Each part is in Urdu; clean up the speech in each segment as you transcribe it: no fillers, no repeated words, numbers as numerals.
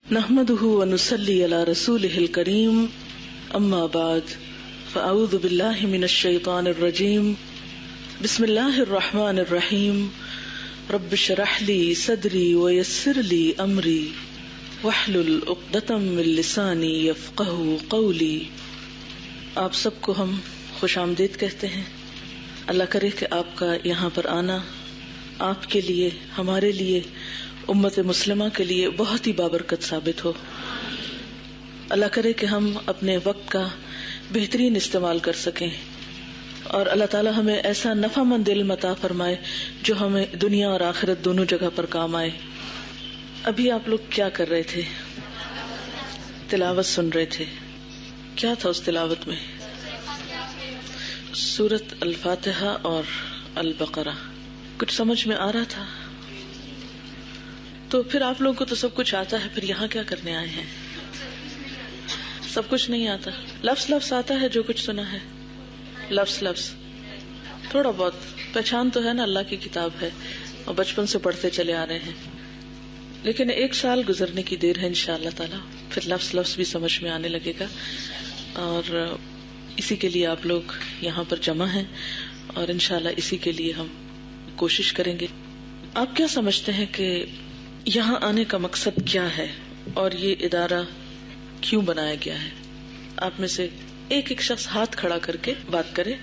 نحمده ونصلي على رسوله الكريم اما بعد فاعوذ بالله من الشيطان الرجيم بسم الله الرحمن الرحيم رب اشرح لي صدري ويسر لي امري واحلل عقدة من لساني يفقهوا قولي. آپ سب کو ہم خوش آمدید کہتے ہیں. اللہ کرے کہ آپ کا یہاں پر آنا آپ کے لیے، ہمارے لیے، امت مسلمہ کے لیے بہت ہی بابرکت ثابت ہو. اللہ کرے کہ ہم اپنے وقت کا بہترین استعمال کر سکیں اور اللہ تعالی ہمیں ایسا نفع مند علم عطا فرمائے جو ہمیں دنیا اور آخرت دونوں جگہ پر کام آئے. ابھی آپ لوگ کیا کر رہے تھے؟ تلاوت سن رہے تھے. کیا تھا اس تلاوت میں؟ سورۃ الفاتحہ اور البقرہ. کچھ سمجھ میں آ رہا تھا؟ تو پھر آپ لوگوں کو تو سب کچھ آتا ہے، پھر یہاں کیا کرنے آئے ہیں؟ سب کچھ نہیں آتا. لفظ لفظ آتا ہے جو کچھ سنا ہے، لفظ لفظ تھوڑا بہت پہچان تو ہے نا. اللہ کی کتاب ہے اور بچپن سے پڑھتے چلے آ رہے ہیں، لیکن 1 سال گزرنے کی دیر ہے انشاءاللہ تعالی، پھر لفظ لفظ بھی سمجھ میں آنے لگے گا. اور اسی کے لیے آپ لوگ یہاں پر جمع ہیں اور انشاءاللہ اسی کے لیے ہم کوشش کریں گے. آپ کیا سمجھتے ہیں کہ یہاں آنے کا مقصد کیا ہے اور یہ ادارہ کیوں بنایا گیا ہے؟ آپ میں سے ایک ایک شخص ہاتھ کھڑا کر کے بات کرے.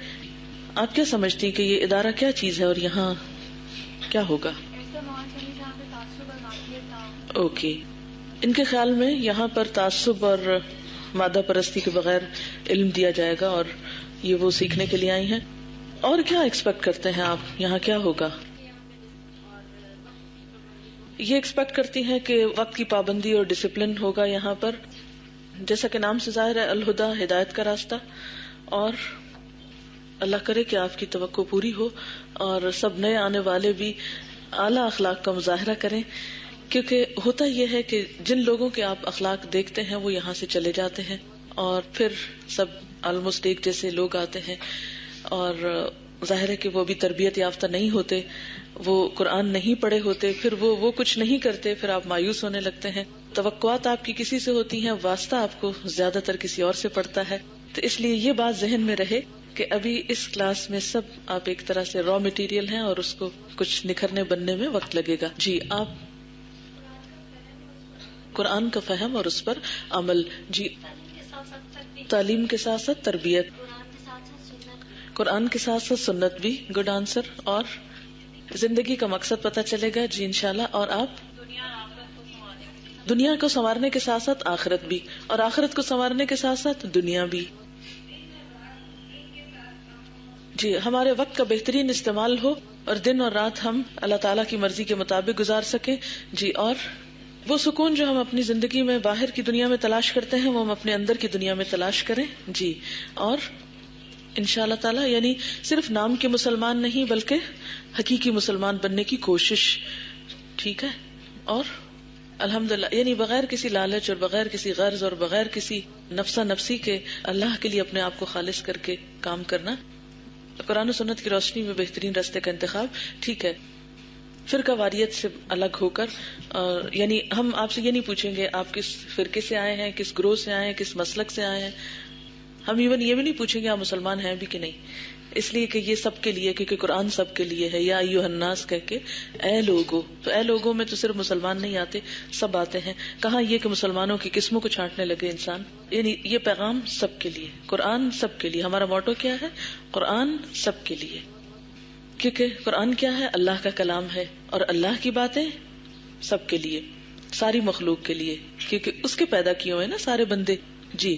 آپ کیا سمجھتی ہیں کہ یہ ادارہ کیا چیز ہے اور یہاں کیا ہوگا؟ اوکے. ان کے خیال میں یہاں پر تعصب اور مادہ پرستی کے بغیر علم دیا جائے گا اور یہ وہ سیکھنے کے لیے آئی ہیں. اور کیا ایکسپیکٹ کرتے ہیں آپ یہاں کیا ہوگا؟ یہ ایکسپیکٹ کرتی ہیں کہ وقت کی پابندی اور ڈسپلن ہوگا یہاں پر، جیسا کہ نام سے ظاہر ہے، الہدا، ہدایت کا راستہ. اور اللہ کرے کہ آپ کی توقع پوری ہو اور سب نئے آنے والے بھی اعلیٰ اخلاق کا مظاہرہ کریں، کیونکہ ہوتا یہ ہے کہ جن لوگوں کے آپ اخلاق دیکھتے ہیں وہ یہاں سے چلے جاتے ہیں اور پھر سب آلموسٹ ایک جیسے لوگ آتے ہیں اور ظاہر ہے کہ وہ بھی تربیت یافتہ نہیں ہوتے، وہ قرآن نہیں پڑھے ہوتے، پھر وہ کچھ نہیں کرتے، پھر آپ مایوس ہونے لگتے ہیں. توقعات آپ کی کسی سے ہوتی ہیں، واسطہ آپ کو زیادہ تر کسی اور سے پڑتا ہے. تو اس لیے یہ بات ذہن میں رہے کہ ابھی اس کلاس میں سب آپ ایک طرح سے را مٹیریل ہیں اور اس کو کچھ نکھرنے بننے میں وقت لگے گا. جی، آپ قرآن کا فہم اور اس پر عمل. جی، تعلیم کے ساتھ ساتھ تربیت، قرآن کے ساتھ ساتھ سنت بھی. Good answer. اور زندگی کا مقصد پتہ چلے گا. جی انشاءاللہ. اور آپ دنیا کو سنوارنے کے ساتھ ساتھ آخرت بھی، اور آخرت کو سنوارنے کے ساتھ ساتھ دنیا بھی. جی، ہمارے وقت کا بہترین استعمال ہو اور دن اور رات ہم اللہ تعالیٰ کی مرضی کے مطابق گزار سکیں. جی، اور وہ سکون جو ہم اپنی زندگی میں باہر کی دنیا میں تلاش کرتے ہیں وہ ہم اپنے اندر کی دنیا میں تلاش کریں. جی، اور انشاءاللہ تعالیٰ یعنی صرف نام کے مسلمان نہیں بلکہ حقیقی مسلمان بننے کی کوشش. ٹھیک ہے. اور الحمدللہ یعنی بغیر کسی لالچ اور بغیر کسی غرض اور بغیر کسی نفسہ نفسی کے اللہ کے لیے اپنے آپ کو خالص کر کے کام کرنا، قرآن و سنت کی روشنی میں بہترین راستے کا انتخاب. ٹھیک ہے. فرقہ واریت سے الگ ہو کر، یعنی ہم آپ سے یہ نہیں پوچھیں گے آپ کس فرقے سے آئے ہیں، کس گروہ سے آئے ہیں، کس مسلک سے آئے ہیں. ہم ایون یہ بھی نہیں پوچھیں گے آپ مسلمان ہیں بھی کہ نہیں، اس لیے کہ یہ سب کے لیے، کیونکہ قرآن سب کے لیے ہے. یا ایھا الناس کہہ کے اے لوگو، تو اے لوگوں میں تو صرف مسلمان نہیں آتے، سب آتے ہیں. کہاں یہ کہ مسلمانوں کی قسموں کو چھانٹنے لگے انسان. یعنی یہ پیغام سب کے لیے، قرآن سب کے لیے. ہمارا موٹو کیا ہے؟ قرآن سب کے لیے. کیونکہ قرآن کیا ہے؟ اللہ کا کلام ہے اور اللہ کی باتیں سب کے لیے، ساری مخلوق کے لیے، کیونکہ اس کے پیدا کیے ہوئے نا سارے بندے. جی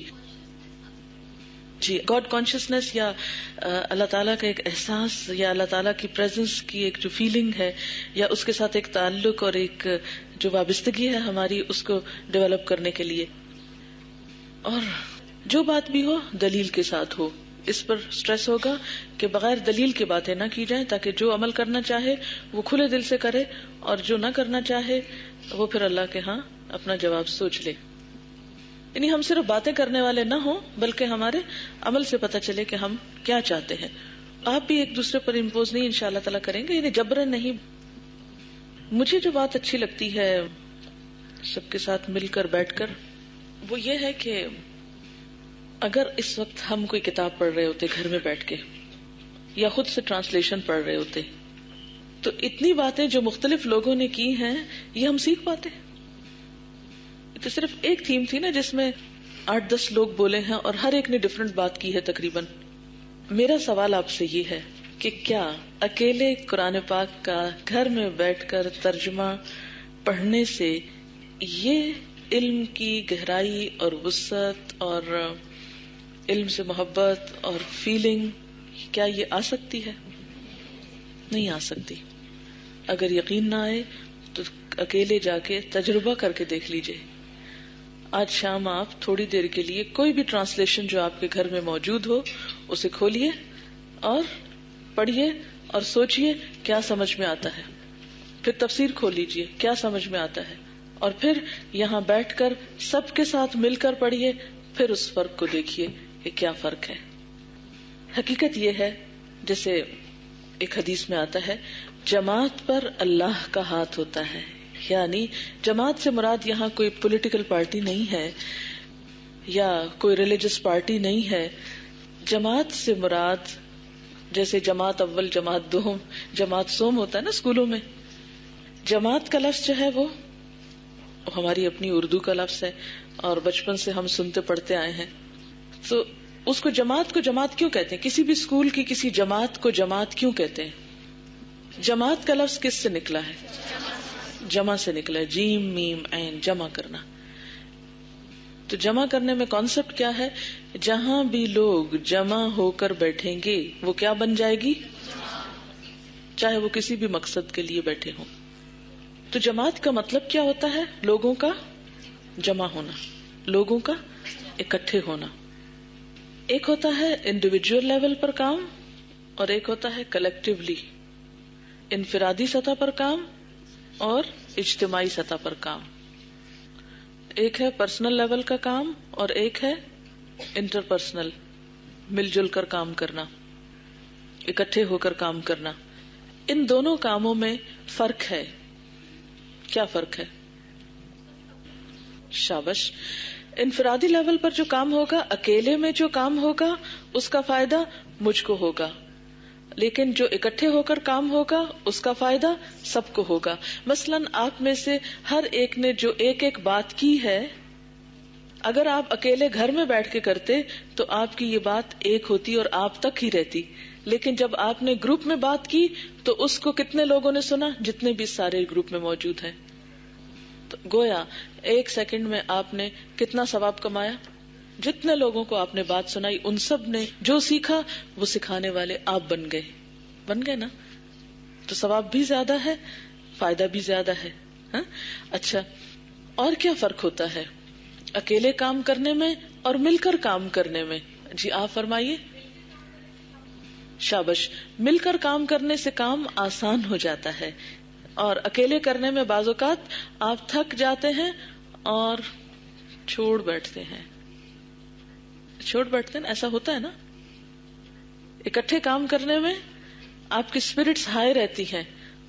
جی، گاڈ کانشیسنس یا اللہ تعالیٰ کا ایک احساس یا اللہ تعالیٰ کی پریزنس کی ایک جو فیلنگ ہے یا اس کے ساتھ ایک تعلق اور ایک جو وابستگی ہے ہماری، اس کو ڈیولپ کرنے کے لیے. اور جو بات بھی ہو دلیل کے ساتھ ہو. اس پر سٹریس ہوگا کہ بغیر دلیل کے باتیں نہ کی جائیں، تاکہ جو عمل کرنا چاہے وہ کھلے دل سے کرے اور جو نہ کرنا چاہے وہ پھر اللہ کے ہاں اپنا جواب سوچ لے. یعنی ہم صرف باتیں کرنے والے نہ ہوں بلکہ ہمارے عمل سے پتہ چلے کہ ہم کیا چاہتے ہیں. آپ بھی ایک دوسرے پر امپوز نہیں انشاءاللہ تعالیٰ کریں گے، یعنی جبرن نہیں. مجھے جو بات اچھی لگتی ہے سب کے ساتھ مل کر بیٹھ کر، وہ یہ ہے کہ اگر اس وقت ہم کوئی کتاب پڑھ رہے ہوتے گھر میں بیٹھ کے یا خود سے ٹرانسلیشن پڑھ رہے ہوتے تو اتنی باتیں جو مختلف لوگوں نے کی ہیں یہ ہم سیکھ پاتے. تو صرف ایک تھیم تھی نا جس میں 8-10 لوگ بولے ہیں اور ہر ایک نے ڈفرنٹ بات کی ہے تقریباً. میرا سوال آپ سے یہ ہے کہ کیا اکیلے قرآن پاک کا گھر میں بیٹھ کر ترجمہ پڑھنے سے یہ علم کی گہرائی اور وسعت اور علم سے محبت اور فیلنگ کیا یہ آ سکتی ہے؟ نہیں آ سکتی. اگر یقین نہ آئے تو اکیلے جا کے تجربہ کر کے دیکھ لیجئے. آج شام آپ تھوڑی دیر کے لیے کوئی بھی ٹرانسلیشن جو آپ کے گھر میں موجود ہو اسے کھولیے اور پڑھیے اور سوچئے کیا سمجھ میں آتا ہے. پھر تفسیر کھول لیجئے کیا سمجھ میں آتا ہے، اور پھر یہاں بیٹھ کر سب کے ساتھ مل کر پڑھیے، پھر اس فرق کو دیکھیے کہ کیا فرق ہے. حقیقت یہ ہے جیسے ایک حدیث میں آتا ہے، جماعت پر اللہ کا ہاتھ ہوتا ہے. یعنی جماعت سے مراد یہاں کوئی پولیٹیکل پارٹی نہیں ہے یا کوئی ریلیجس پارٹی نہیں ہے. جماعت سے مراد جیسے جماعت اول، جماعت دوم، جماعت سوم ہوتا ہے نا اسکولوں میں. جماعت کا لفظ جو ہے وہ ہماری اپنی اردو کا لفظ ہے اور بچپن سے ہم سنتے پڑھتے آئے ہیں. تو اس کو جماعت کیوں کہتے ہیں؟ کسی بھی اسکول کی کسی جماعت کو جماعت کیوں کہتے ہیں؟ جماعت کا لفظ کس سے نکلا ہے؟ جمع سے نکلا ہے. جیم میم عین، جمع کرنا. تو جمع کرنے میں کانسیپٹ کیا ہے؟ جہاں بھی لوگ جمع ہو کر بیٹھیں گے وہ کیا بن جائے گی؟ چاہے وہ کسی بھی مقصد کے لیے بیٹھے ہوں. تو جماعت کا مطلب کیا ہوتا ہے؟ لوگوں کا جمع ہونا، لوگوں کا اکٹھے ہونا. ایک ہوتا ہے انڈیویجول لیول پر کام اور ایک ہوتا ہے کلیکٹیولی، انفرادی سطح پر کام اور اجتماعی سطح پر کام. ایک ہے پرسنل لیول کا کام اور ایک ہے انٹر پرسنل، مل جل کر کام کرنا، اکٹھے ہو کر کام کرنا. ان دونوں کاموں میں فرق ہے. کیا فرق ہے؟ شابش. انفرادی لیول پر جو کام ہوگا، اکیلے میں جو کام ہوگا اس کا فائدہ مجھ کو ہوگا، لیکن جو اکٹھے ہو کر کام ہوگا اس کا فائدہ سب کو ہوگا. مثلاً آپ میں سے ہر ایک نے جو ایک بات کی ہے، اگر آپ اکیلے گھر میں بیٹھ کے کرتے تو آپ کی یہ بات ایک ہوتی اور آپ تک ہی رہتی. لیکن جب آپ نے گروپ میں بات کی تو اس کو کتنے لوگوں نے سنا؟ جتنے بھی سارے گروپ میں موجود ہیں. تو گویا 1 سیکنڈ میں آپ نے کتنا ثواب کمایا؟ جتنے لوگوں کو آپ نے بات سنائی ان سب نے جو سیکھا وہ سکھانے والے آپ بن گئے نا. تو ثواب بھی زیادہ ہے، فائدہ بھی زیادہ ہے. ہاں اچھا، اور کیا فرق ہوتا ہے اکیلے کام کرنے میں اور مل کر کام کرنے میں؟ جی آپ فرمائیے. شابش. مل کر کام کرنے سے کام آسان ہو جاتا ہے اور اکیلے کرنے میں بعض اوقات آپ تھک جاتے ہیں اور چھوڑ بیٹھتے ہیں. ایسا ہوتا ہے نا. اکٹھے کام کرنے میں آپ کی اسپرٹس ہائی رہتی ہیں،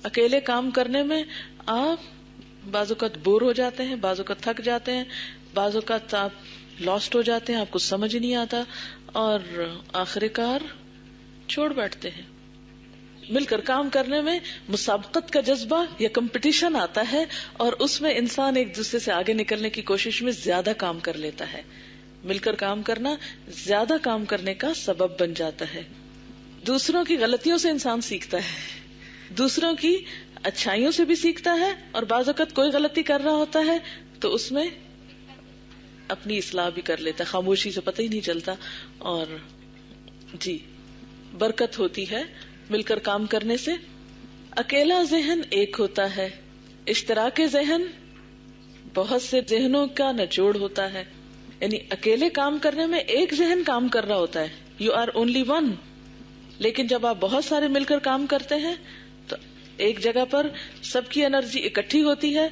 اکیلے کام کرنے میں آپ بعض اوقات بور ہو جاتے ہیں، بعض اوقات تھک جاتے ہیں، بعض اوقات آپ لاسٹ ہو جاتے ہیں، آپ کو سمجھ نہیں آتا اور آخر کار چھوڑ بیٹھتے ہیں. مل کر کام کرنے میں مسابقت کا جذبہ یا کمپٹیشن آتا ہے اور اس میں انسان ایک دوسرے سے آگے نکلنے کی کوشش میں زیادہ کام کر لیتا ہے. مل کر کام کرنا زیادہ کام کرنے کا سبب بن جاتا ہے. دوسروں کی غلطیوں سے انسان سیکھتا ہے، دوسروں کی اچھائیوں سے بھی سیکھتا ہے، اور بعض اوقات کوئی غلطی کر رہا ہوتا ہے تو اس میں اپنی اصلاح بھی کر لیتا ہے، خاموشی سے پتہ ہی نہیں چلتا. اور جی برکت ہوتی ہے مل کر کام کرنے سے. اکیلا ذہن ایک ہوتا ہے، اشتراک ذہن بہت سے ذہنوں کا نچوڑ ہوتا ہے. یعنی اکیلے کام کرنے میں ایک ذہن کام کر رہا ہوتا ہے، یو آر اونلی ون. لیکن جب آپ بہت سارے مل کر کام کرتے ہیں تو ایک جگہ پر سب کی انرجی اکٹھی ہوتی ہے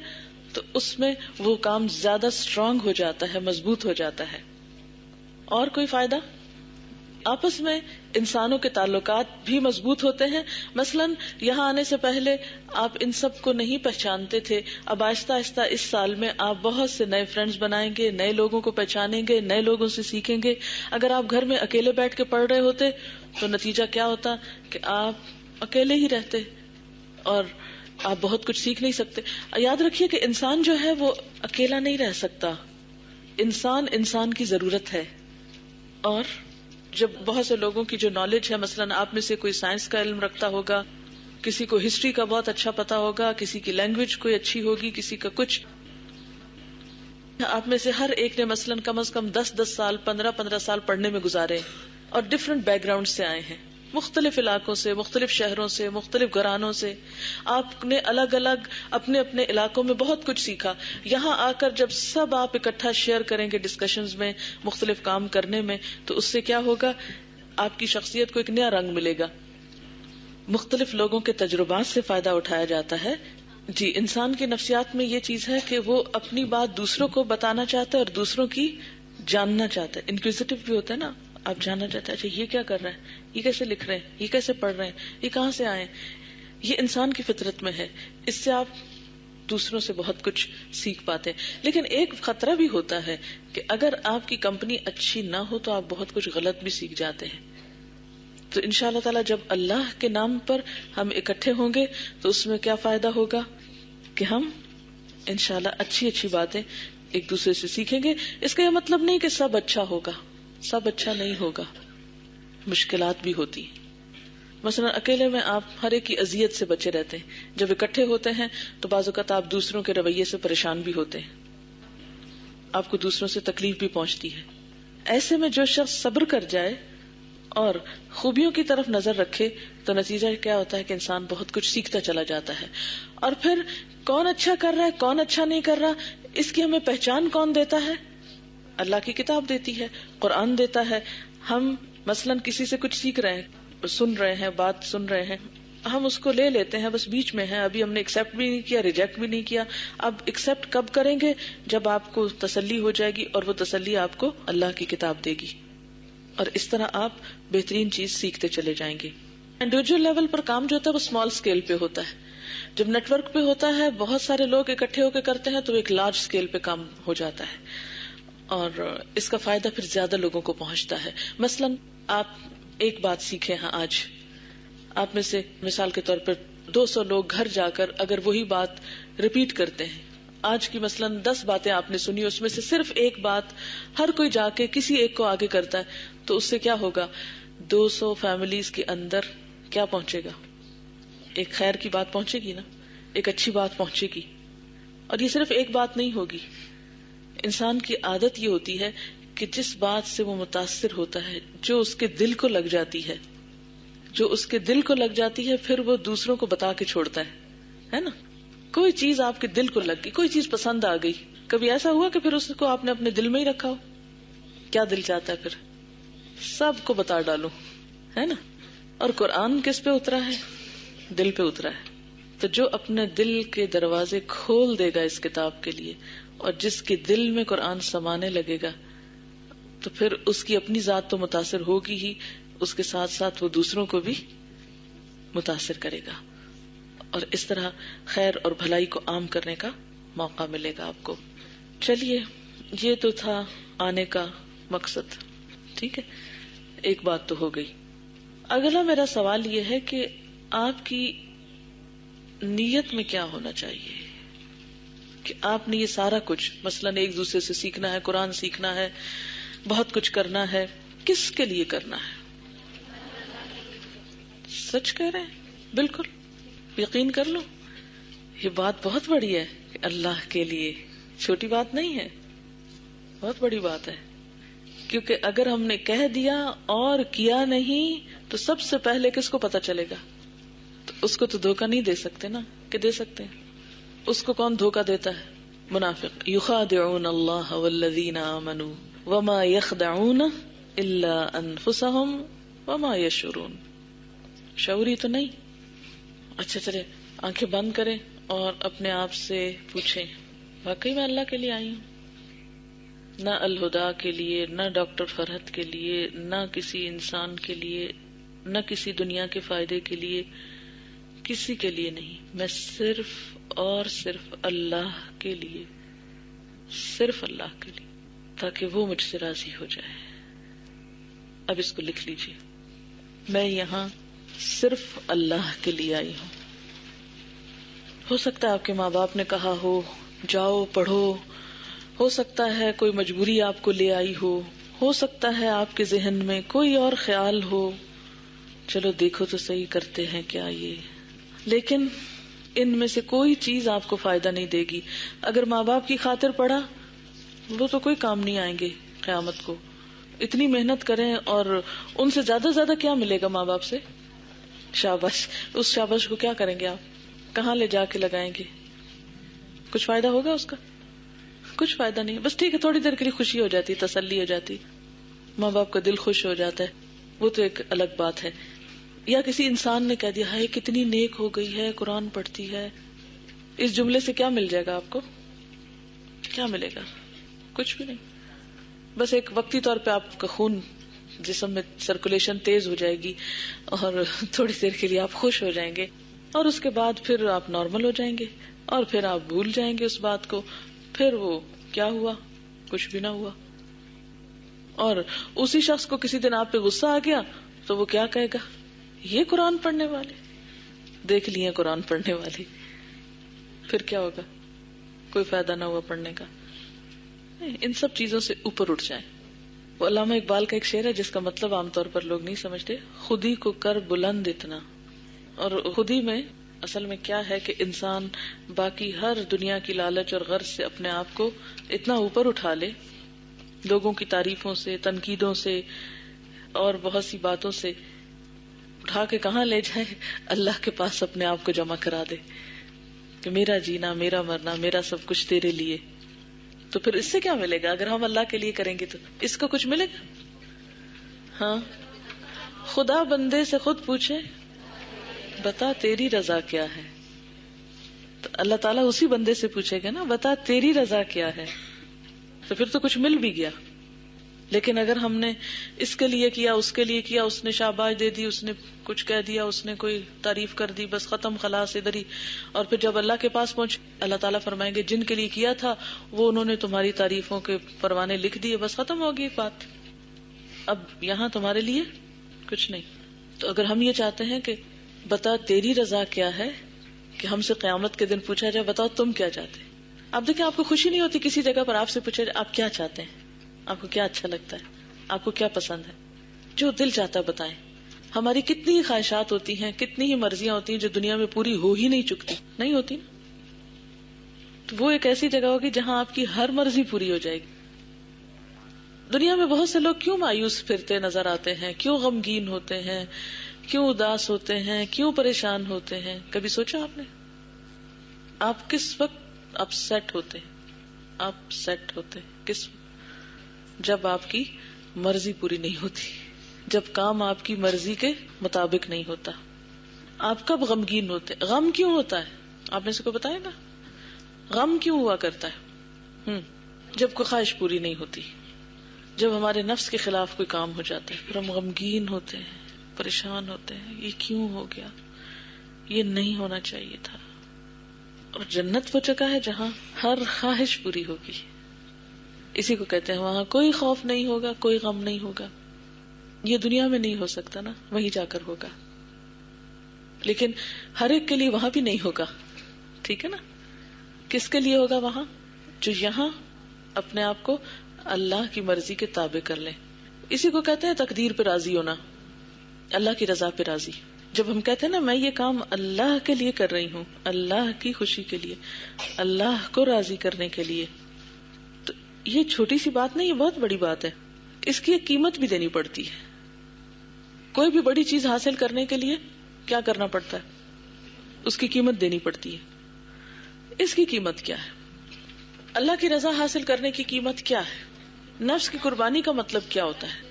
تو اس میں وہ کام زیادہ اسٹرانگ ہو جاتا ہے، مضبوط ہو جاتا ہے. اور کوئی فائدہ؟ آپس میں انسانوں کے تعلقات بھی مضبوط ہوتے ہیں. مثلاً یہاں آنے سے پہلے آپ ان سب کو نہیں پہچانتے تھے. اب آہستہ آہستہ اس سال میں آپ بہت سے نئے فرینڈز بنائیں گے, نئے لوگوں کو پہچانیں گے, نئے لوگوں سے سیکھیں گے. اگر آپ گھر میں اکیلے بیٹھ کے پڑھ رہے ہوتے تو نتیجہ کیا ہوتا کہ آپ اکیلے ہی رہتے اور آپ بہت کچھ سیکھ نہیں سکتے. یاد رکھیے کہ انسان جو ہے وہ اکیلا نہیں رہ سکتا. انسان کی ضرورت ہے. اور جب بہت سے لوگوں کی جو نالج ہے, مثلاً آپ میں سے کوئی سائنس کا علم رکھتا ہوگا, کسی کو ہسٹری کا بہت اچھا پتا ہوگا, کسی کی لینگویج کوئی اچھی ہوگی, کسی کا کچھ. آپ میں سے ہر ایک نے مثلاً کم از کم 10 سال 15 سال پڑھنے میں گزارے اور ڈفرینٹ بیک گراؤنڈ سے آئے ہیں, مختلف علاقوں سے, مختلف شہروں سے, مختلف گھرانوں سے. آپ نے الگ الگ اپنے اپنے علاقوں میں بہت کچھ سیکھا. یہاں آ کر جب سب آپ اکٹھا شیئر کریں گے ڈسکشنز میں, مختلف کام کرنے میں, تو اس سے کیا ہوگا, آپ کی شخصیت کو ایک نیا رنگ ملے گا. مختلف لوگوں کے تجربات سے فائدہ اٹھایا جاتا ہے. جی, انسان کی نفسیات میں یہ چیز ہے کہ وہ اپنی بات دوسروں کو بتانا چاہتا ہے اور دوسروں کی جاننا چاہتا ہے. انکویزیٹو بھی ہوتا ہے نا, آپ جاننا چاہتے ہیں اچھا یہ کیا کر رہے ہیں, یہ کیسے لکھ رہے ہیں, یہ کیسے پڑھ رہے ہیں, یہ کہاں سے آئے. یہ انسان کی فطرت میں ہے. اس سے آپ دوسروں سے بہت کچھ سیکھ پاتے ہیں. لیکن ایک خطرہ بھی ہوتا ہے کہ اگر آپ کی کمپنی اچھی نہ ہو تو آپ بہت کچھ غلط بھی سیکھ جاتے ہیں. تو انشاءاللہ تعالی جب اللہ کے نام پر ہم اکٹھے ہوں گے تو اس میں کیا فائدہ ہوگا کہ ہم انشاءاللہ اچھی اچھی باتیں ایک دوسرے سے سیکھیں گے. اس کا یہ مطلب نہیں کہ سب اچھا ہوگا, سب اچھا نہیں ہوگا, مشکلات بھی ہوتی. مثلا اکیلے میں آپ ہر ایک کی اذیت سے بچے رہتے ہیں. جب اکٹھے ہوتے ہیں تو بعض اوقات آپ دوسروں کے رویے سے پریشان بھی ہوتے ہیں, آپ کو دوسروں سے تکلیف بھی پہنچتی ہے. ایسے میں جو شخص صبر کر جائے اور خوبیوں کی طرف نظر رکھے تو نتیجہ کیا ہوتا ہے کہ انسان بہت کچھ سیکھتا چلا جاتا ہے. اور پھر کون اچھا کر رہا ہے, کون اچھا نہیں کر رہا, اس کی ہمیں پہچان کون دیتا ہے؟ اللہ کی کتاب دیتی ہے, قرآن دیتا ہے. ہم مثلاً کسی سے کچھ سیکھ رہے ہیں, سن رہے ہیں, بات سن رہے ہیں, ہم اس کو لے لیتے ہیں, بس بیچ میں ہیں, ابھی ہم نے ایکسپٹ بھی نہیں کیا, ریجیکٹ بھی نہیں کیا. اب ایکسپٹ کب کریں گے؟ جب آپ کو تسلی ہو جائے گی, اور وہ تسلی آپ کو اللہ کی کتاب دے گی, اور اس طرح آپ بہترین چیز سیکھتے چلے جائیں گے. انڈیویجول لیول پر کام جو ہوتا ہے وہ اسمال اسکیل پہ ہوتا ہے. جب نیٹ ورک پہ ہوتا ہے, بہت سارے لوگ اکٹھے ہو کے کرتے ہیں, تو ایک لارج اسکیل پہ کام ہو جاتا ہے, اور اس کا فائدہ پھر زیادہ لوگوں کو پہنچتا ہے. مثلاً آپ ایک بات سیکھیں, ہاں آج آپ میں سے مثال کے طور پر 200 لوگ گھر جا کر اگر وہی بات ریپیٹ کرتے ہیں, آج کی مثلاً 10 باتیں آپ نے سنی, اس میں سے صرف ایک بات ہر کوئی جا کے کسی ایک کو آگے کرتا ہے, تو اس سے کیا ہوگا, 200 فیملیز کے اندر کیا پہنچے گا, ایک خیر کی بات پہنچے گی نا, ایک اچھی بات پہنچے گی. اور یہ صرف ایک بات نہیں ہوگی. انسان کی عادت یہ ہوتی ہے کہ جس بات سے وہ متاثر ہوتا ہے, جو اس کے دل کو لگ جاتی ہے, جو اس کے دل کو لگ جاتی ہے, پھر وہ دوسروں کو بتا کے چھوڑتا ہے نا. کوئی چیز آپ کے دل کو لگ گئی, کوئی چیز پسند آ گئی, کبھی ایسا ہوا کہ پھر اس کو آپ نے اپنے دل میں ہی رکھا ہو؟ کیا دل چاہتا ہے پھر سب کو بتا ڈالو, ہے نا. اور قرآن کس پہ اترا ہے؟ دل پہ اترا ہے. تو جو اپنے دل کے دروازے کھول دے گا اس کتاب کے لیے, اور جس کے دل میں قرآن سمانے لگے گا, تو پھر اس کی اپنی ذات تو متاثر ہوگی ہی, اس کے ساتھ ساتھ وہ دوسروں کو بھی متاثر کرے گا, اور اس طرح خیر اور بھلائی کو عام کرنے کا موقع ملے گا آپ کو. چلیے, یہ تو تھا آنے کا مقصد, ٹھیک ہے, ایک بات تو ہو گئی. اگلا میرا سوال یہ ہے کہ آپ کی نیت میں کیا ہونا چاہیے کہ آپ نے یہ سارا کچھ, مثلاً ایک دوسرے سے سیکھنا ہے, قرآن سیکھنا ہے, بہت کچھ کرنا ہے, کس کے لیے کرنا ہے؟ سچ کہہ رہے ہیں, بالکل یقین کر لو, یہ بات بہت بڑی ہے کہ اللہ کے لیے, چھوٹی بات نہیں ہے, بہت بڑی بات ہے. کیونکہ اگر ہم نے کہہ دیا اور کیا نہیں تو سب سے پہلے کس کو پتا چلے گا؟ تو اس کو تو دھوکہ نہیں دے سکتے نا, کہ دے سکتے ہیں؟ اس کو کون دھوکہ دیتا ہے؟ منافق. یخادعون اللہ والذین آمنوا وما یخدعون الا انفسهم وما یشعرون. شعوری تو نہیں. اچھا چلے, آنکھیں بند کریں اور اپنے آپ سے پوچھیں, واقعی میں اللہ کے لیے آئی ہوں؟ نہ الہدا کے لیے, نہ ڈاکٹر فرحت کے لیے, نہ کسی انسان کے لیے, نہ کسی دنیا کے فائدے کے لیے، کسی کے لیے نہیں، میں صرف اور صرف اللہ کے لیے، صرف اللہ کے لیے، تاکہ وہ مجھ سے راضی ہو جائے۔ اب اس کو لکھ لیجیے، میں یہاں صرف اللہ کے لیے آئی ہوں۔ ہو سکتا ہے آپ کے ماں باپ نے کہا ہو جاؤ پڑھو، ہو سکتا ہے کوئی مجبوری آپ کو لے آئی ہو سکتا ہے آپ کے ذہن میں کوئی اور خیال ہو، چلو دیکھو تو صحیح کرتے ہیں کیا یہ، لیکن ان میں سے کوئی چیز آپ کو فائدہ نہیں دے گی۔ اگر ماں باپ کی خاطر پڑھا وہ تو کوئی کام نہیں آئیں گے قیامت کو، اتنی محنت کریں اور ان سے زیادہ کیا ملے گا ماں باپ سے؟ شاباش۔ اس شاباش کو کیا کریں گے آپ؟ کہاں لے جا کے لگائیں گے؟ کچھ فائدہ ہوگا اس کا؟ کچھ فائدہ نہیں، بس ٹھیک ہے تھوڑی دیر کے لیے خوشی ہو جاتی، تسلی ہو جاتی، ماں باپ کا دل خوش ہو جاتا ہے، وہ تو ایک الگ بات ہے۔ یا کسی انسان نے کہہ دیا ہے کتنی نیک ہو گئی ہے، قرآن پڑھتی ہے، اس جملے سے کیا مل جائے گا آپ کو؟ کیا ملے گا؟ کچھ بھی نہیں، بس ایک وقتی طور پہ آپ کا خون جسم میں سرکولیشن تیز ہو جائے گی اور تھوڑی دیر کے لیے آپ خوش ہو جائیں گے، اور اس کے بعد پھر آپ نارمل ہو جائیں گے، اور پھر آپ بھول جائیں گے اس بات کو، پھر وہ کیا ہوا؟ کچھ بھی نہ ہوا۔ اور اسی شخص کو کسی دن آپ پہ غصہ آ گیا تو وہ کیا کہے گا؟ یہ قرآن پڑھنے والے دیکھ لیے، قرآن پڑھنے والے، پھر کیا ہوگا؟ کوئی فائدہ نہ ہوا پڑھنے کا۔ ان سب چیزوں سے اوپر اٹھ جائیں۔ وہ علامہ اقبال کا ایک شعر ہے جس کا مطلب عام طور پر لوگ نہیں سمجھتے، خودی کو کر بلند اتنا، اور خودی میں اصل میں کیا ہے کہ انسان باقی ہر دنیا کی لالچ اور غرض سے اپنے آپ کو اتنا اوپر اٹھا لے، لوگوں کی تعریفوں سے، تنقیدوں سے اور بہت سی باتوں سے اٹھا کے کہاں لے جائے؟ اللہ کے پاس اپنے آپ کو جمع کرا دے کہ میرا جینا، میرا مرنا، میرا سب کچھ تیرے لیے۔ تو پھر اس سے کیا ملے گا؟ اگر ہم اللہ کے لیے کریں گے تو اس کا کچھ ملے گا؟ ہاں، خدا بندے سے خود پوچھے بتا تیری رضا کیا ہے، تو اللہ تعالیٰ اسی بندے سے پوچھے گا نا بتا تیری رضا کیا ہے، تو پھر تو کچھ مل بھی گیا۔ لیکن اگر ہم نے اس کے لیے کیا، اس کے لیے کیا، اس نے شاباش دے دی، اس نے کچھ کہہ دیا، اس نے کوئی تعریف کر دی، بس ختم، خلاص ادھر ہی، اور پھر جب اللہ کے پاس پہنچ اللہ تعالیٰ فرمائیں گے جن کے لیے کیا تھا وہ انہوں نے تمہاری تعریفوں کے پروانے لکھ دیے، بس ختم ہوگی بات، اب یہاں تمہارے لیے کچھ نہیں۔ تو اگر ہم یہ چاہتے ہیں کہ بتا تیری رضا کیا ہے، کہ ہم سے قیامت کے دن پوچھا جائے بتاؤ تم کیا چاہتے ہیں، آپ دیکھیں آپ کو خوشی نہیں ہوتی کسی جگہ پر آپ سے پوچھا جائے آپ کیا چاہتے ہیں، آپ کو کیا اچھا لگتا ہے، آپ کو کیا پسند ہے، جو دل چاہتا ہے بتائیں۔ ہماری کتنی خواہشات ہوتی ہیں، کتنی ہی مرضیاں ہوتی ہیں جو دنیا میں پوری ہو ہی نہیں چکتی، نہیں ہوتی نا، تو وہ ایک ایسی جگہ ہوگی جہاں آپ کی ہر مرضی پوری ہو جائے گی۔ دنیا میں بہت سے لوگ کیوں مایوس پھرتے نظر آتے ہیں، کیوں غمگین ہوتے ہیں، کیوں اداس ہوتے ہیں، کیوں پریشان ہوتے ہیں؟ کبھی سوچا آپ نے؟ آپ کس وقت اپ سیٹ ہوتے ہیں؟ آپ سیٹ ہوتے کس وقت؟ جب آپ کی مرضی پوری نہیں ہوتی، جب کام آپ کی مرضی کے مطابق نہیں ہوتا۔ آپ کب غمگین ہوتے؟ غم کیوں ہوتا ہے؟ آپ نے سے کو بتایا گا غم کیوں ہوا کرتا ہے؟ جب کوئی خواہش پوری نہیں ہوتی، جب ہمارے نفس کے خلاف کوئی کام ہو جاتا ہے، پھر ہم غمگین ہوتے ہیں، پریشان ہوتے ہیں، یہ کیوں ہو گیا، یہ نہیں ہونا چاہیے تھا۔ اور جنت وہ جگہ ہے جہاں ہر خواہش پوری ہوگی، اسی کو کہتے ہیں وہاں کوئی خوف نہیں ہوگا، کوئی غم نہیں ہوگا۔ یہ دنیا میں نہیں ہو سکتا نا، وہیں جا کر ہوگا، لیکن ہر ایک کے لیے وہاں بھی نہیں ہوگا، ٹھیک ہے نا؟ کس کے لیے ہوگا وہاں؟ جو یہاں اپنے آپ کو اللہ کی مرضی کے تابع کر لیں۔ اسی کو کہتے ہیں تقدیر پہ راضی ہونا، اللہ کی رضا پہ راضی۔ جب ہم کہتے ہیں نا میں یہ کام اللہ کے لیے کر رہی ہوں، اللہ کی خوشی کے لیے، اللہ کو راضی کرنے کے لیے، تو یہ چھوٹی سی بات نہیں، یہ بہت بڑی بات ہے، اس کی ایک قیمت بھی دینی پڑتی ہے۔ کوئی بھی بڑی چیز حاصل کرنے کے لیے کیا کرنا پڑتا ہے؟ اس کی قیمت دینی پڑتی ہے۔ اس کی قیمت کیا ہے؟ اللہ کی رضا حاصل کرنے کی قیمت کیا ہے؟ نفس کی قربانی کا مطلب کیا ہوتا ہے؟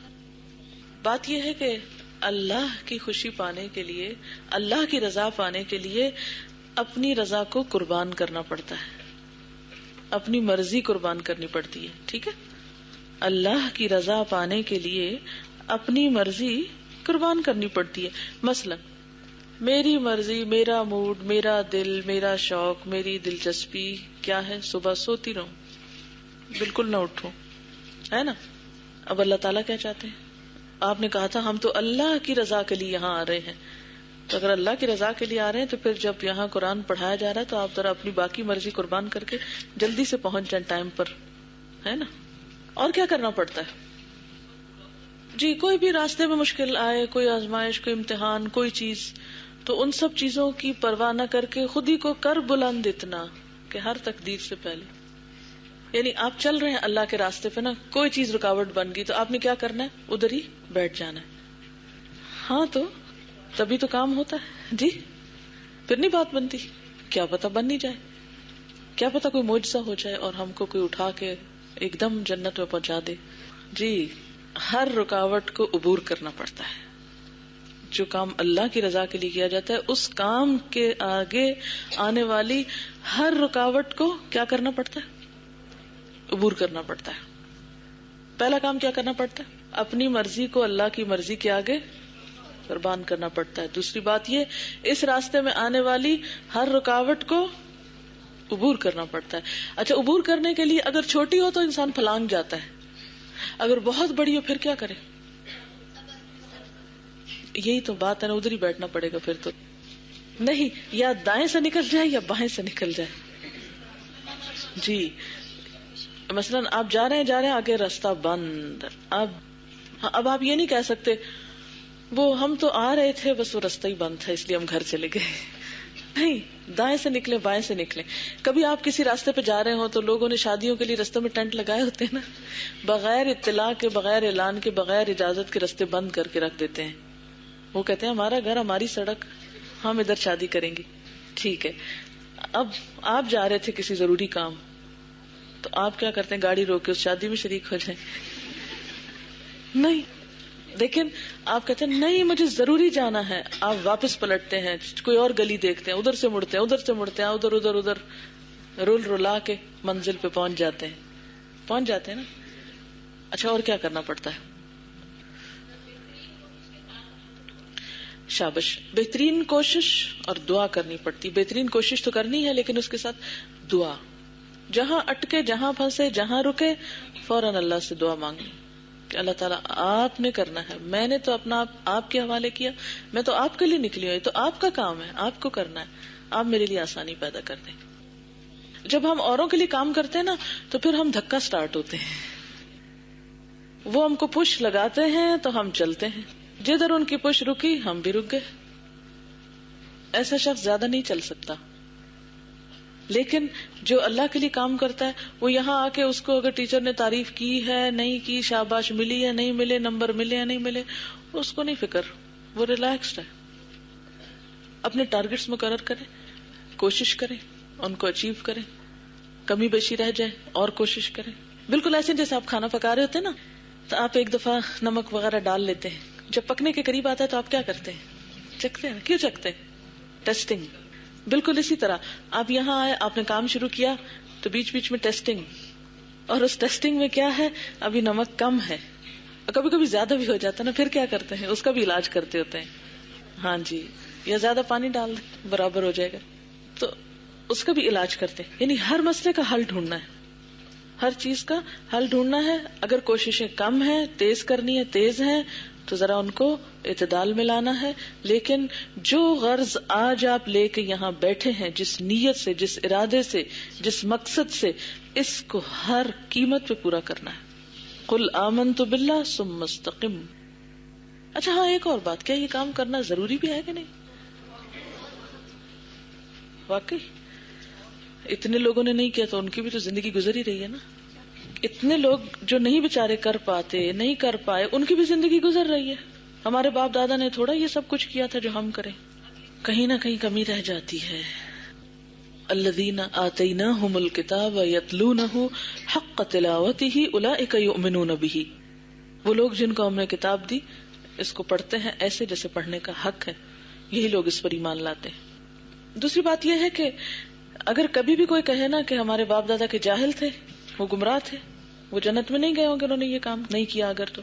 بات یہ ہے کہ اللہ کی خوشی پانے کے لیے، اللہ کی رضا پانے کے لیے اپنی رضا کو قربان کرنا پڑتا ہے، اپنی مرضی قربان کرنی پڑتی ہے، ٹھیک ہے؟ اللہ کی رضا پانے کے لیے اپنی مرضی قربان کرنی پڑتی ہے. مثلا میری مرضی، میرا موڈ، میرا دل، میرا شوق، میری دلچسپی کیا ہے؟ صبح سوتی رہوں، بالکل نہ اٹھوں، ہے نا. اب اللہ تعالیٰ کیا چاہتے ہیں؟ آپ نے کہا تھا ہم تو اللہ کی رضا کے لیے یہاں آ رہے ہیں. تو اگر اللہ کی رضا کے لیے آ رہے ہیں تو پھر جب یہاں قرآن پڑھایا جا رہا ہے تو آپ ذرا اپنی باقی مرضی قربان کر کے جلدی سے پہنچ جائیں ٹائم پر، ہے نا. اور کیا کرنا پڑتا ہے؟ جی کوئی بھی راستے میں مشکل آئے، کوئی آزمائش، کوئی امتحان، کوئی چیز، تو ان سب چیزوں کی پرواہ نہ کر کے خود ہی کو کر بلند اتنا کہ ہر تقدیر سے پہلے، یعنی آپ چل رہے ہیں اللہ کے راستے پہ نا، کوئی چیز رکاوٹ بن گئی تو آپ نے کیا کرنا ہے؟ ادھر ہی بیٹھ جانا ہے. ہاں تو تبھی تو کام ہوتا ہے. جی پھر نہیں بات بنتی. کیا پتا بن نہیں جائے، کیا پتا کوئی معجزہ ہو جائے اور ہم کو کوئی اٹھا کے ایک دم جنت میں پہنچا دے. جی ہر رکاوٹ کو عبور کرنا پڑتا ہے. جو کام اللہ کی رضا کے لیے کیا جاتا ہے اس کام کے آگے آنے والی ہر رکاوٹ کو کیا کرنا پڑتا ہے؟ عبور کرنا پڑتا ہے. پہلا کام کیا کرنا پڑتا ہے؟ اپنی مرضی کو اللہ کی مرضی کے آگے قربان کرنا پڑتا ہے. دوسری بات یہ، اس راستے میں آنے والی ہر رکاوٹ کو عبور کرنا پڑتا ہے. اچھا عبور کرنے کے لیے اگر چھوٹی ہو تو انسان پھلانگ جاتا ہے، اگر بہت بڑی ہو پھر کیا کرے؟ یہی تو بات ہے نا، ادھر ہی بیٹھنا پڑے گا پھر تو. نہیں، یا دائیں سے نکل جائے یا بائیں سے نکل جائے. جی مثلا آپ جا رہے ہیں آگے راستہ بند، اب آپ یہ نہیں کہہ سکتے وہ ہم تو آ رہے تھے بس وہ راستہ ہی بند تھا اس لیے ہم گھر چلے گئے. نہیں، دائیں سے نکلے بائیں سے نکلے. کبھی آپ کسی راستے پہ جا رہے ہو تو لوگوں نے شادیوں کے لیے راستے میں ٹینٹ لگائے ہوتے ہیں نا، بغیر اطلاع کے، بغیر اعلان کے، بغیر اجازت کے راستے بند کر کے رکھ دیتے ہیں. وہ کہتے ہیں ہمارا گھر، ہماری سڑک، ہم ادھر شادی کریں گے. ٹھیک ہے، اب آپ جا رہے تھے کسی ضروری کام، تو آپ کیا کرتے ہیں؟ گاڑی روک کے اس شادی میں شریک ہو جائیں؟ نہیں، لیکن آپ کہتے ہیں نہیں مجھے ضروری جانا ہے. آپ واپس پلٹتے ہیں، کوئی اور گلی دیکھتے ہیں، ادھر سے مڑتے ہیں، ادھر سے مڑتے ہیں، ادھر رول رلا کے منزل پہ پہنچ جاتے ہیں نا. اچھا اور کیا کرنا پڑتا ہے؟ شابش، بہترین کوشش اور دعا کرنی پڑتی. بہترین کوشش تو کرنی ہے لیکن اس کے ساتھ دعا. جہاں اٹکے، جہاں پھنسے، جہاں رکے، فوراً اللہ سے دعا مانگنی کہ اللہ تعالیٰ آپ نے کرنا ہے، میں نے تو اپنا آپ کے حوالے کیا، میں تو آپ کے لیے نکلی ہوں، یہ تو آپ کا کام ہے، آپ کو کرنا ہے، آپ میرے لیے آسانی پیدا کر دیں. جب ہم اوروں کے لیے کام کرتے ہیں نا تو پھر ہم دھکا سٹارٹ ہوتے ہیں، وہ ہم کو پش لگاتے ہیں تو ہم چلتے ہیں. جدھر ان کی پش رکی ہم بھی رک گئے. ایسا شخص زیادہ نہیں چل سکتا. لیکن جو اللہ کے لیے کام کرتا ہے وہ یہاں آ کے اس کو اگر ٹیچر نے تعریف کی ہے نہیں کی، شاباش ملی ہے نہیں ملے، نمبر ملے یا نہیں ملے، اس کو نہیں فکر، وہ ریلیکسڈ ہے. اپنے ٹارگٹس مقرر کریں، کوشش کریں، ان کو اچیو کریں، کمی بیشی رہ جائے اور کوشش کریں. بالکل ایسے جیسے آپ کھانا پکا رہے ہوتے ہیں نا، تو آپ ایک دفعہ نمک وغیرہ ڈال لیتے ہیں، جب پکنے کے قریب آتا ہے تو آپ کیا کرتے ہیں؟ چکھتے ہیں. کیوں چکھتے ہیں؟ ٹیسٹنگ. بالکل اسی طرح آپ یہاں آئے، آپ نے کام شروع کیا تو بیچ بیچ میں ٹیسٹنگ، اور اس ٹیسٹنگ میں کیا ہے؟ ابھی نمک کم ہے، کبھی کبھی زیادہ بھی ہو جاتا ہے نا، پھر کیا کرتے ہیں؟ اس کا بھی علاج کرتے ہوتے ہیں. ہاں جی، یا زیادہ پانی ڈال دیں برابر ہو جائے گا، تو اس کا بھی علاج کرتے ہیں. یعنی ہر مسئلے کا حل ڈھونڈنا ہے، ہر چیز کا حل ڈھونڈنا ہے. اگر کوششیں کم ہیں، تیز کرنی ہے، تیز ہیں، تو ذرا ان کو اعتدال میں لانا ہے. لیکن جو غرض آج آپ لے کے یہاں بیٹھے ہیں، جس نیت سے، جس ارادے سے، جس مقصد سے، اس کو ہر قیمت پہ پورا کرنا ہے. قل آمنت باللہ ثم استقم. اچھا ہاں ایک اور بات، کیا یہ کام کرنا ضروری بھی ہے کہ نہیں؟ واقعی اتنے لوگوں نے نہیں کیا تو ان کی بھی تو زندگی گزر ہی رہی ہے نا. اتنے لوگ جو نہیں بےچارے کر پاتے، نہیں کر پائے، ان کی بھی زندگی گزر رہی ہے. ہمارے باپ دادا نے تھوڑا یہ سب کچھ کیا تھا جو ہم کریں. کہیں نہ کہیں کمی رہ جاتی ہے. الذین آتیناہم الکتاب یتلونہ حق تلاوتہ اولئک یؤمنون بہ. وہ لوگ جن کو ہم نے کتاب دی اس کو پڑھتے ہیں ایسے جیسے پڑھنے کا حق ہے، یہی لوگ اس پر ایمان لاتے ہیں. دوسری بات یہ ہے کہ اگر کبھی بھی کوئی کہے نا کہ ہمارے باپ دادا کے جاہل تھے، وہ گمراہ تھے، وہ جنت میں نہیں گئے ہوں گے انہوں نے یہ کام نہیں کیا اگر تو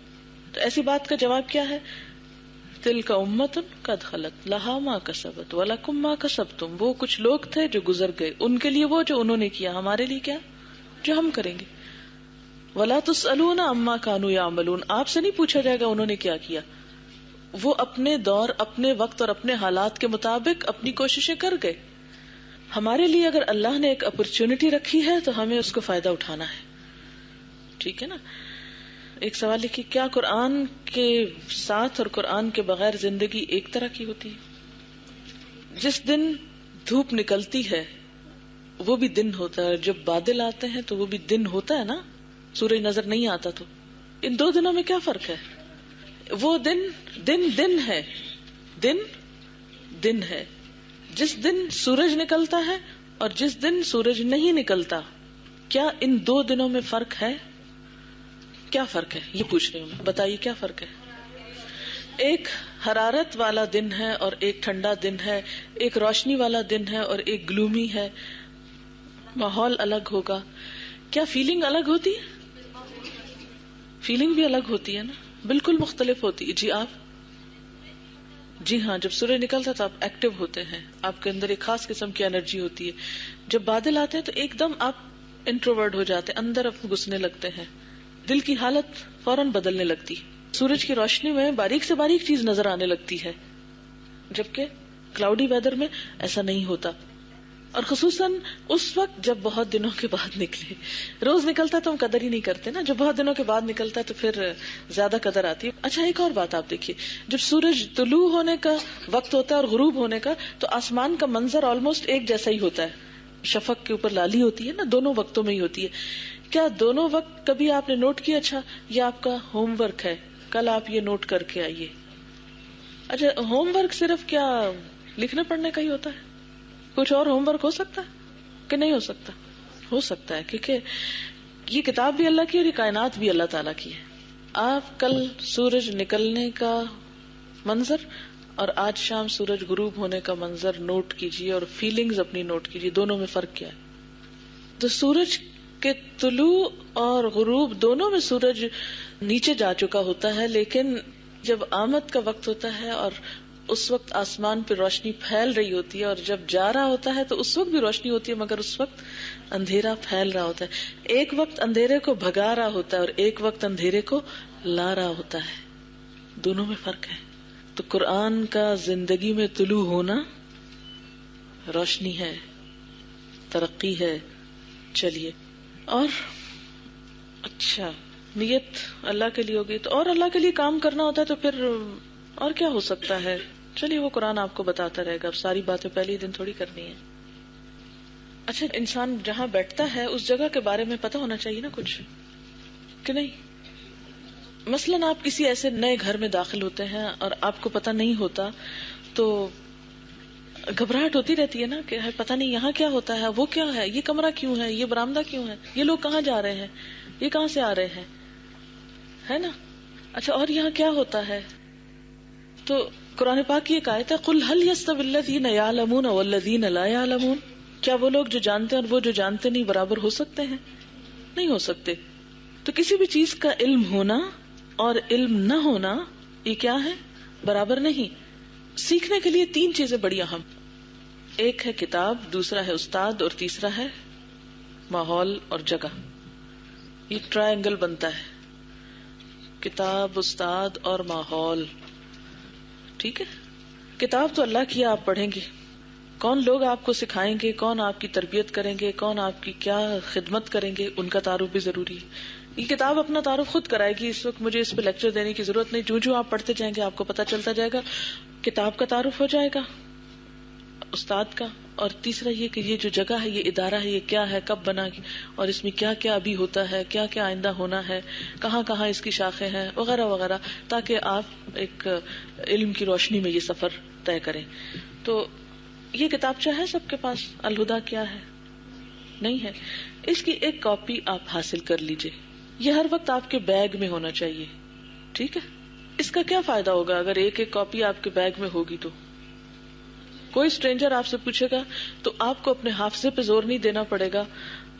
ایسی بات کا جواب کیا ہے تلک امۃ قد خلت لہا ما کسبت ولکم ما کسبتم. وہ کچھ لوگ تھے جو گزر گئے، ان کے لیے وہ جو انہوں نے کیا، ہمارے لیے کیا جو ہم کریں گے. ولا تسألون عما كانوا يعملون. آپ سے نہیں پوچھا جائے گا انہوں نے کیا کیا. وہ اپنے دور، اپنے وقت اور اپنے حالات کے مطابق اپنی کوششیں کر گئے. ہمارے لیے اگر اللہ نے ایک اپرچونٹی رکھی ہے تو ہمیں اس کو فائدہ اٹھانا ہے. ٹھیک ہے نا. ایک سوال لکھی، کیا قرآن کے ساتھ اور قرآن کے بغیر زندگی ایک طرح کی ہوتی ہے؟ جس دن دھوپ نکلتی ہے وہ بھی دن ہوتا ہے، جب بادل آتے ہیں تو وہ بھی دن ہوتا ہے نا، سورج نظر نہیں آتا. تو ان دو دنوں میں کیا فرق ہے؟ وہ دن دن دن ہے، دن دن ہے. جس دن سورج نکلتا ہے اور جس دن سورج نہیں نکلتا، کیا ان دو دنوں میں فرق ہے؟ کیا فرق ہے یہ پوچھ رہی ہوں میں، بتائیے کیا فرق ہے؟ ایک حرارت والا دن ہے اور ایک ٹھنڈا دن ہے، ایک روشنی والا دن ہے اور ایک گلومی ہے. ماحول الگ ہوگا. کیا فیلنگ الگ ہوتی ہے؟ فیلنگ بھی الگ ہوتی ہے نا، بالکل مختلف ہوتی ہے. جی آپ؟ جی ہاں، جب سورج نکلتا تو آپ ایکٹیو ہوتے ہیں، آپ کے اندر ایک خاص قسم کی انرجی ہوتی ہے. جب بادل آتے ہیں تو ایک دم آپ انٹروورٹ ہو جاتے ہیں، اندر اپنے گھسنے لگتے ہیں، دل کی حالت فوراً بدلنے لگتی. سورج کی روشنی میں باریک سے باریک چیز نظر آنے لگتی ہے، جبکہ کلاؤڈی ویدر میں ایسا نہیں ہوتا. اور خصوصاً اس وقت جب بہت دنوں کے بعد نکلے. روز نکلتا تو ہم قدر ہی نہیں کرتے نا، جب بہت دنوں کے بعد نکلتا ہے تو پھر زیادہ قدر آتی ہے. اچھا ایک اور بات آپ دیکھیے، جب سورج طلوع ہونے کا وقت ہوتا ہے اور غروب ہونے کا تو آسمان کا منظر آلموسٹ ایک جیسا ہی ہوتا ہے. شفق کے اوپر لالی ہوتی ہے نا، دونوں وقتوں میں ہی ہوتی ہے. کیا دونوں وقت کبھی آپ نے نوٹ کیا؟ اچھا یہ آپ کا ہوم ورک ہے، کل آپ یہ نوٹ کر کے آئیے. اچھا ہوم ورک صرف کیا لکھنے پڑھنے کا ہی ہوتا ہے؟ کچھ اور ہوم ورک ہو سکتا ہے کہ نہیں ہو سکتا؟ ہو سکتا ہے، کیونکہ یہ کتاب بھی اللہ کی اور یہ کائنات بھی اللہ تعالیٰ کی ہے. آپ کل سورج نکلنے کا منظر اور آج شام سورج غروب ہونے کا منظر نوٹ کیجیے اور فیلنگز اپنی نوٹ کیجیے، دونوں میں فرق کیا ہے. تو سورج کے طلوع اور غروب دونوں میں سورج نیچے جا چکا ہوتا ہے، لیکن جب آمد کا وقت ہوتا ہے اور اس وقت آسمان پہ روشنی پھیل رہی ہوتی ہے، اور جب جا رہا ہوتا ہے تو اس وقت بھی روشنی ہوتی ہے، مگر اس وقت اندھیرا پھیل رہا ہوتا ہے. ایک وقت اندھیرے کو بھگا رہا ہوتا ہے اور ایک وقت اندھیرے کو لا رہا ہوتا ہے. دونوں میں فرق ہے. تو قرآن کا زندگی میں طلوع ہونا روشنی ہے، ترقی ہے. چلیے، اور اچھا نیت اللہ کے لیے ہوگی تو اور اللہ کے لیے کام کرنا ہوتا ہے تو پھر اور کیا ہو سکتا ہے؟ چلیے وہ قرآن آپ کو بتاتا رہے گا، اب ساری باتیں پہلے ہی دن تھوڑی کرنی ہے. اچھا انسان جہاں بیٹھتا ہے اس جگہ کے بارے میں پتہ ہونا چاہیے نا کچھ، کہ نہیں؟ مثلاً آپ کسی ایسے نئے گھر میں داخل ہوتے ہیں اور آپ کو پتہ نہیں ہوتا تو گھبراہٹ ہوتی رہتی ہے نا کہ پتہ نہیں یہاں کیا ہوتا ہے، وہ کیا ہے، یہ کمرہ کیوں ہے، یہ برآمدہ کیوں ہے، یہ لوگ کہاں جا رہے ہیں، یہ کہاں سے آ رہے ہیں، ہے نا. اچھا اور یہاں کیا ہوتا ہے؟ تو قرآن پاک کی ایک آیت ہے، قل هل يستوي الذين يعلمون والذين لا يعلمون. کیا وہ لوگ جو جانتے ہیں اور وہ جو جانتے نہیں برابر ہو سکتے ہیں؟ نہیں ہو سکتے. تو کسی بھی چیز کا علم ہونا اور علم نہ ہونا یہ کیا ہے؟ برابر نہیں. سیکھنے کے لیے تین چیزیں بڑی اہم، ایک ہے کتاب، دوسرا ہے استاد اور تیسرا ہے ماحول اور جگہ. یہ ٹرائی اینگل بنتا ہے، کتاب، استاد اور ماحول. ٹھیک ہے. کتاب تو اللہ کی آپ پڑھیں گے، کون لوگ آپ کو سکھائیں گے، کون آپ کی تربیت کریں گے، کون آپ کی کیا خدمت کریں گے، ان کا تعارف بھی ضروری ہے. یہ کتاب اپنا تعارف خود کرائے گی، اس وقت مجھے اس پہ لیکچر دینے کی ضرورت نہیں. جو آپ پڑھتے جائیں گے آپ کو پتا چلتا جائے گا، کتاب کا تعارف ہو جائے گا، استاد کا. اور تیسرا یہ کہ یہ جو جگہ ہے، یہ ادارہ ہے، یہ کیا ہے، کب بنا اور اس میں کیا کیا ابھی ہوتا ہے، کیا کیا آئندہ ہونا ہے، کہاں کہاں اس کی شاخیں ہیں وغیرہ وغیرہ، تاکہ آپ ایک علم کی روشنی میں یہ سفر طے کریں. تو یہ کتابچہ ہے سب کے پاس، الہدا کیا ہے؟ نہیں ہے. اس کی ایک کاپی آپ حاصل کر لیجئے، یہ ہر وقت آپ کے بیگ میں ہونا چاہیے. ٹھیک ہے. اس کا کیا فائدہ ہوگا اگر ایک ایک کاپی آپ کے بیگ میں ہوگی؟ تو کوئی اسٹرینجر آپ سے پوچھے گا تو آپ کو اپنے حافظے پہ زور نہیں دینا پڑے گا،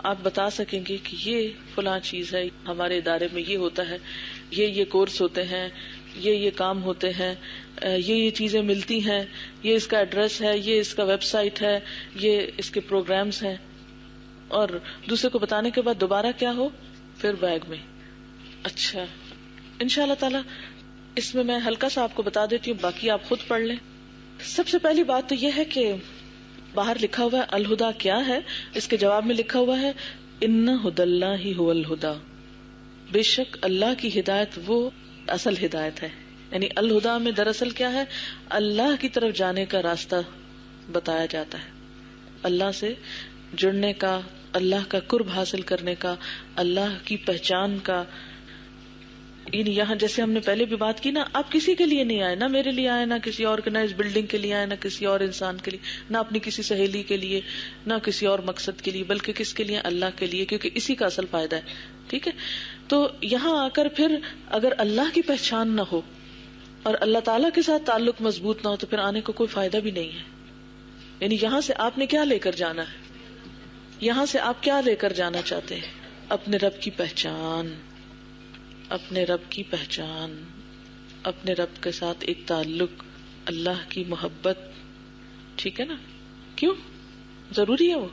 آپ بتا سکیں گے کہ یہ فلاں چیز ہے، ہمارے ادارے میں یہ ہوتا ہے، یہ کورس ہوتے ہیں، یہ کام ہوتے ہیں، یہ چیزیں ملتی ہیں، یہ اس کا ایڈریس ہے، یہ اس کا ویب سائٹ ہے، یہ اس کے پروگرامز ہیں، اور دوسرے کو بتانے کے بعد دوبارہ کیا ہو، پھر بیگ میں. اچھا انشاءاللہ تعالی اس میں ہلکا سا آپ کو بتا دیتی ہوں، باقی آپ خود پڑھ لیں. سب سے پہلی بات تو یہ ہے کہ باہر لکھا ہوا ہے الہدا کیا ہے، اس کے جواب میں لکھا ہوا ہے ان ھدی اللہ ھو الھدی، بے شک اللہ کی ہدایت وہ اصل ہدایت ہے. یعنی الہدا میں دراصل کیا ہے، اللہ کی طرف جانے کا راستہ بتایا جاتا ہے، اللہ سے جڑنے کا، اللہ کا قرب حاصل کرنے کا، اللہ کی پہچان کا. یعنی یہاں جیسے ہم نے پہلے بھی بات کی نا، آپ کسی کے لیے نہیں آئے، نہ میرے لیے آئے، نہ کسی اور کے، نہ اس بلڈنگ کے لیے آئے، نہ کسی اور انسان کے لیے، نہ اپنی کسی سہیلی کے لیے، نہ کسی اور مقصد کے لیے، بلکہ کس کے لیے، اللہ کے لیے، کیونکہ اسی کا اصل فائدہ ہے. ٹھیک ہے، تو یہاں آ کر پھر اگر اللہ کی پہچان نہ ہو اور اللہ تعالیٰ کے ساتھ تعلق مضبوط نہ ہو تو پھر آنے کو کوئی فائدہ بھی نہیں ہے. یعنی یہاں سے آپ نے کیا لے کر جانا ہے، یہاں سے آپ کیا لے کر جانا چاہتے ہیں؟ اپنے رب کی پہچان، اپنے رب کی پہچان، اپنے رب کے ساتھ ایک تعلق، اللہ کی محبت. ٹھیک ہے نا؟ کیوں ضروری ہے وہ؟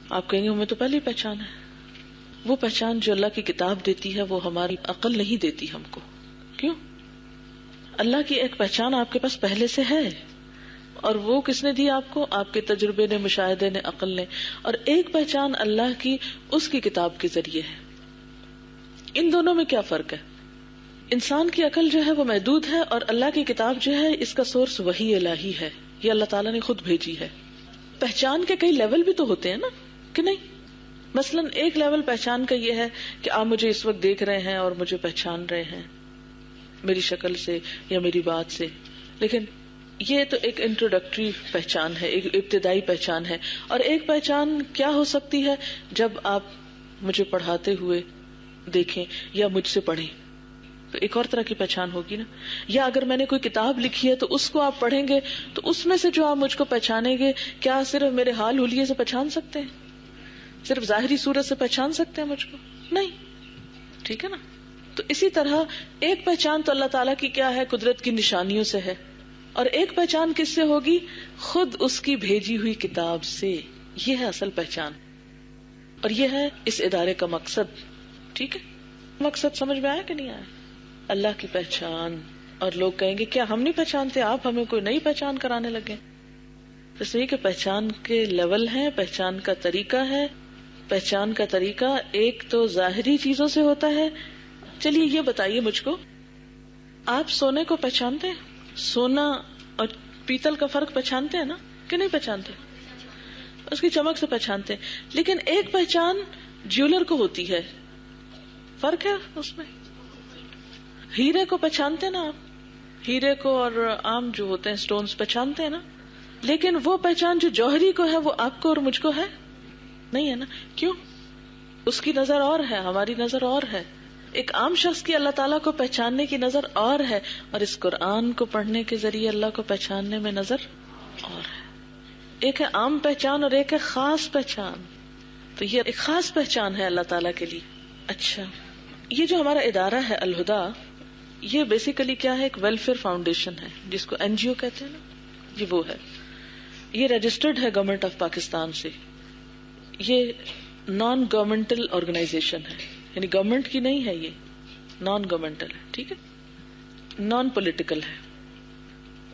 آپ کہیں گے ہمیں تو پہلے ہی پہچان ہے. وہ پہچان جو اللہ کی کتاب دیتی ہے وہ ہماری عقل نہیں دیتی ہم کو. کیوں؟ اللہ کی ایک پہچان آپ کے پاس پہلے سے ہے، اور وہ کس نے دی آپ کو؟ آپ کے تجربے نے، مشاہدے نے، عقل نے. اور ایک پہچان اللہ کی اس کی کتاب کے ذریعے ہے. ان دونوں میں کیا فرق ہے؟ انسان کی عقل جو ہے وہ محدود ہے، اور اللہ کی کتاب جو ہے اس کا سورس وحی الہی ہے، یہ اللہ تعالیٰ نے خود بھیجی ہے. پہچان کے کئی لیول بھی تو ہوتے ہیں نا، کہ نہیں؟ مثلا ایک لیول پہچان کا یہ ہے کہ آپ مجھے اس وقت دیکھ رہے ہیں اور مجھے پہچان رہے ہیں میری شکل سے یا میری بات سے، لیکن یہ تو ایک انٹروڈکٹری پہچان ہے، ایک ابتدائی پہچان ہے. اور ایک پہچان کیا ہو سکتی ہے؟ جب آپ مجھے پڑھاتے ہوئے دیکھیں یا مجھ سے پڑھیں تو ایک اور طرح کی پہچان ہوگی نا. یا اگر میں نے کوئی کتاب لکھی ہے تو اس کو آپ پڑھیں گے تو اس میں سے جو آپ مجھ کو پہچانیں گے، کیا صرف میرے حال حلیے سے پہچان سکتے ہیں؟ صرف ظاہری صورت سے پہچان سکتے ہیں مجھ کو؟ نہیں. ٹھیک ہے نا؟ تو اسی طرح ایک پہچان تو اللہ تعالیٰ کی کیا ہے، قدرت کی نشانیوں سے ہے، اور ایک پہچان کس سے ہوگی؟ خود اس کی بھیجی ہوئی کتاب سے. یہ ہے اصل پہچان، اور یہ ہے اس ادارے کا مقصد. ٹھیک ہے، مقصد سمجھ میں آیا کہ نہیں آیا؟ اللہ کی پہچان. اور لوگ کہیں گے کیا ہم نہیں پہچانتے، آپ ہمیں کوئی نئی پہچان کرانے لگے؟ اس لیے کہ پہچان کے لیول ہیں، پہچان کا طریقہ ہے. پہچان کا طریقہ ایک تو ظاہری چیزوں سے ہوتا ہے. چلیے یہ بتائیے مجھ کو، آپ سونے کو پہچانتے ہیں؟ سونا اور پیتل کا فرق پہچانتے ہیں نا، کہ نہیں پہچانتے؟ اس کی چمک سے پہچانتے ہیں. لیکن ایک پہچان جیولر کو ہوتی ہے، فرق ہے اس میں. ہیرے کو پہچانتے ہیں نا آپ، ہیرے کو اور عام جو ہوتے ہیں سٹونز پہچانتے ہیں نا، لیکن وہ پہچان جو جوہری کو ہے وہ آپ کو اور مجھ کو ہے نہیں ہے نا. کیوں؟ اس کی نظر اور ہے، ہماری نظر اور ہے. ایک عام شخص کی اللہ تعالیٰ کو پہچاننے کی نظر اور ہے، اور اس قرآن کو پڑھنے کے ذریعے اللہ کو پہچاننے میں نظر اور ہے. ایک ہے عام پہچان اور ایک ہے خاص پہچان. تو یہ ایک خاص پہچان ہے اللہ تعالیٰ کے لیے. اچھا، یہ جو ہمارا ادارہ ہے الہدا، یہ بیسیکلی کیا ہے؟ ایک ویلفیئر فاؤنڈیشن ہے، جس کو NGO کہتے ہیں نا، یہ وہ ہے. یہ رجسٹرڈ ہے گورنمنٹ آف پاکستان سے. یہ نان گورنمنٹل آرگنائزیشن ہے، یعنی گورنمنٹ کی نہیں ہے، یہ نان گورنمنٹل ہے. ٹھیک ہے، نان پولیٹیکل ہے.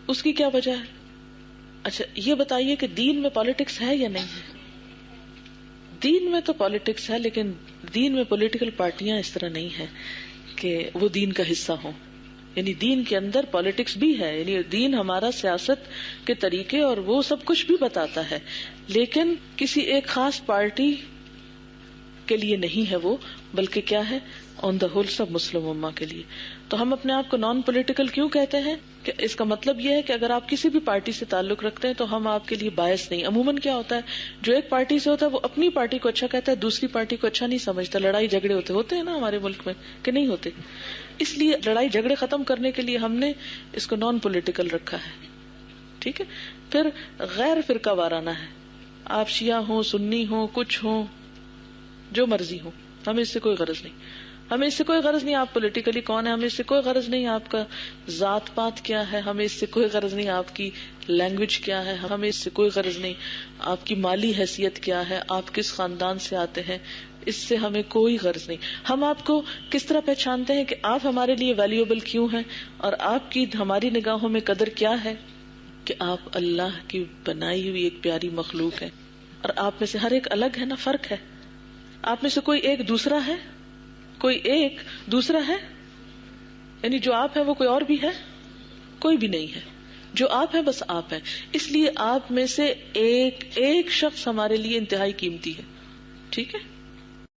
اس کی کیا وجہ ہے؟ اچھا یہ بتائیے کہ دین میں پالیٹکس ہے یا نہیں ہے؟ دین میں تو پالیٹکس ہے، لیکن دین میں پولیٹیکل پارٹیاں اس طرح نہیں ہے کہ وہ دین کا حصہ ہوں. یعنی دین کے اندر پالیٹکس بھی ہے، یعنی دین ہمارا سیاست کے طریقے اور وہ سب کچھ بھی بتاتا ہے، لیکن کسی ایک خاص پارٹی کے لیے نہیں ہے وہ، بلکہ کیا ہے؟ آن دا ہول سب مسلم امہ کے لیے. تو ہم اپنے آپ کو نان پولیٹیکل کیوں کہتے ہیں؟ کہ اس کا مطلب یہ ہے کہ اگر آپ کسی بھی پارٹی سے تعلق رکھتے ہیں تو ہم آپ کے لیے باعث نہیں. عموماً کیا ہوتا ہے، جو ایک پارٹی سے ہوتا ہے وہ اپنی پارٹی کو اچھا کہتا ہے، دوسری پارٹی کو اچھا نہیں سمجھتا. لڑائی جھگڑے ہوتے ہیں نا ہمارے ملک میں، کہ نہیں ہوتے؟ اس لیے لڑائی جھگڑے ختم کرنے کے لیے ہم نے اس کو نان پولیٹیکل رکھا ہے. ٹھیک ہے، پھر غیر فرقہ وارانہ ہے. آپ شیعہ ہوں، سنی ہوں، کچھ ہوں، جو مرضی ہوں، ہمیں اس سے کوئی غرض نہیں. ہمیں اس سے کوئی غرض نہیں آپ پولیٹیکلی کون ہے، ہمیں اس سے کوئی غرض نہیں آپ کا ذات پات کیا ہے، ہمیں اس سے کوئی غرض نہیں آپ کی لینگویج کیا ہے، ہمیں اس سے کوئی غرض نہیں آپ کی مالی حیثیت کیا ہے، آپ کس خاندان سے آتے ہیں، اس سے ہمیں کوئی غرض نہیں. ہم آپ کو کس طرح پہچانتے ہیں کہ آپ ہمارے لیے ویلیوبل کیوں ہیں، اور آپ کی ہماری نگاہوں میں قدر کیا ہے، کہ آپ اللہ کی بنائی ہوئی ایک پیاری مخلوق ہے، اور آپ میں سے ہر ایک الگ ہے نا، فرق ہے. آپ میں سے کوئی ایک دوسرا ہے، کوئی ایک دوسرا ہے، یعنی جو آپ ہے وہ کوئی اور بھی ہے، کوئی بھی نہیں ہے. جو آپ ہے بس آپ ہے. اس لیے آپ میں سے ایک ایک شخص ہمارے لیے انتہائی قیمتی ہے. ٹھیک ہے.